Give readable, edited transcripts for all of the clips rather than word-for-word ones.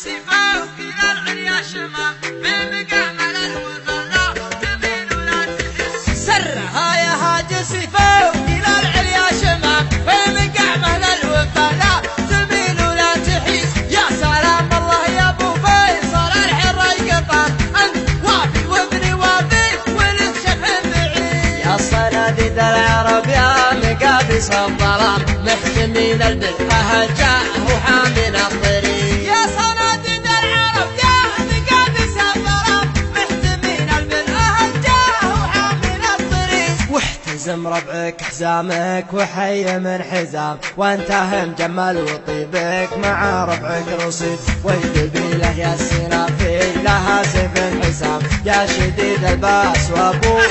العاجز فوق إلى العليا شمام بمقامل الوفلاء تميل ولا تحس سرها يا هاجس فوق إلى العليا شمام بمقامل الوفلاء تميل ولا تحيس يا سلام الله يا ابو فيصل الحر القطار انت وافي وابني وافي ولد شبه بعيد يا صناديد العرب يا مقابس الظلام محتمين البلهجة وحامين الطريق يا صناديد العرب يا مقابس الظلام محتمين البلهجة وحامين الطريق واحتزم ربعك حزامك وحي من حزام وانتهى مجمل وطيبك مع ربعك رصيد والقبيلة يا السنافي لها سيف حسام يا شديد الباس وابوك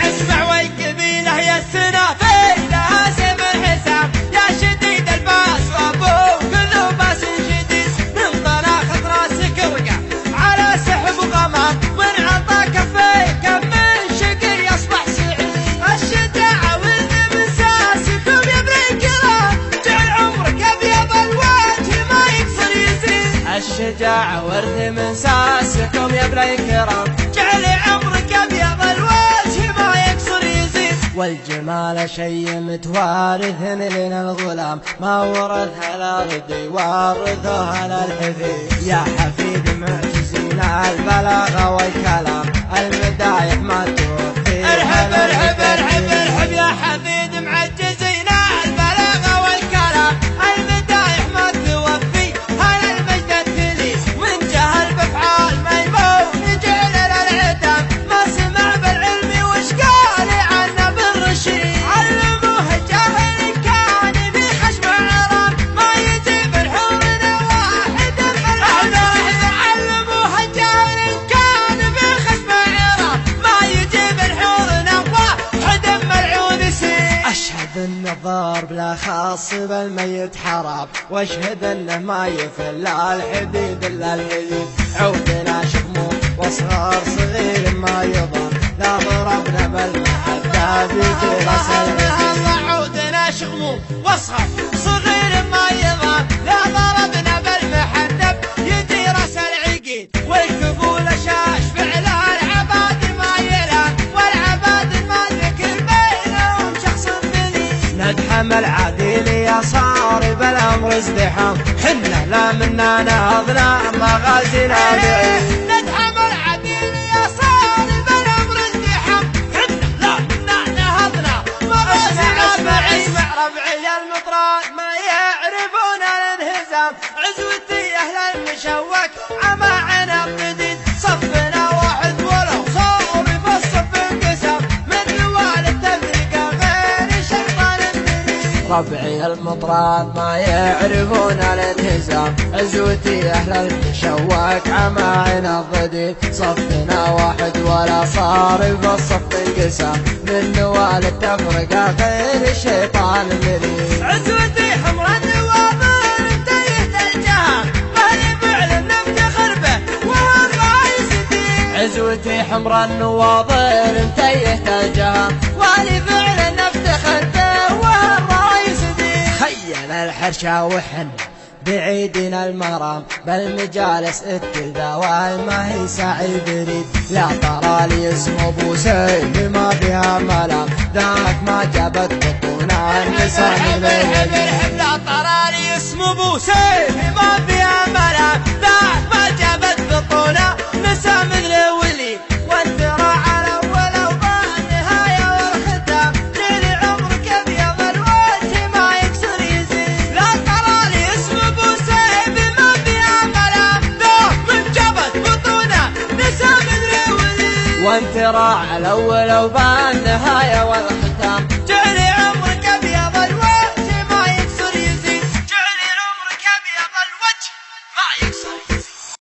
اسمع والقبيلة يا السنافي لها سيف حسام يا شديد الباس وابوك ذو باس شديد من طلاق راسك ورقع على سحب غمام من عطا كفيك من شقر يصبح سعيد الشجاعة والمساسكم يا ابن الكرام جعل عمرك ابيض الوجه ما يقصر يزيد الشجاعة ورث من ساسكم يا ابن الكرام جعل عمرك ابيض الوجه ما يقصر يزيد والجمال شيء متوارث لنا الغلام ما ورثها الارض يورثها للحفيد يا حفيد معجزين البلاغه والكلام المدايح ما توفي ارحب ارحب ارحب ارحب يا حفيد معجزين البلاغه والكلام المدايح ما توفي هل المجد التلي من جهل بافعال ميمون جعل للعتاب ما سمع بالعلم وش قال عنه بالرشيد علموه الجاهل كان في خشم عرام ما يجيب الحور واحد علموه الجاهل كان في خشم عرام ما يجيب الحور واحد ملعون سيد اشهد ان الضرب لا خاص بالميت حرام واشهد انه ما يفل الحديد الا الحديد عودنا شموم واصغر صغير ما يضر لا ضربنا بالمحدة بيجي راس العقيد عودنا شغموم واصغر صغير ما يضر لا ضربنا بالمحدة يجي راس العقيد والكفول شاش فعل العباد ما يلام والعباد ما ذكر بينهم شخص ثليل ندحم العديل يا صارب الامر ازدحام حنا لا منا نهضنا مغازينا بعيد ندحم العديل يا صارب الامر ازدحام حنا لا منا نهضنا مغازينا بعيد اسمع ربعي المطران ما يعرفون الانهزام عزوتي اهل المشوك عما عنب جديد صفنا واحد ولو صار بالصف انقسم من نوال التفرقه غير شيطان مريد ربعي المطران ما يعرفون الانهزام عزوتي اهل المشوك عما عنب جديد صفنا واحد ولا صار بالصف انقسم من نوال التفرقه غير الشيطان مريد عزوتي حمر النواظر انتهت الجهام مالي فعل نفتخر به وهم رايستي عزوتي حمر النواظر انتهت الجهام والي فعل نفتخر به وهم رايستي خيل الحرشا وحن بعيدنا المرام بالمجالس التذاوال ما هي سعي بريد لا ترى لي اسم ابو سيف ما فيها ملام ذاك ما جابت بطونا النساء من الهدي لا ترى لي اسم ابو سيف ما فيها ملام ذاك ما جابت بطونا نساء من الولي وانت راعى الاول وضاع النهايه والختام جيل عمرك ابيض الوجه ما يكسر يزيد لا ترى لي اسم ابو سيف ما فيها ملام ذاك من جابت بطونا نساء من الولي وانت راعى الاول وضاع النهايه والختام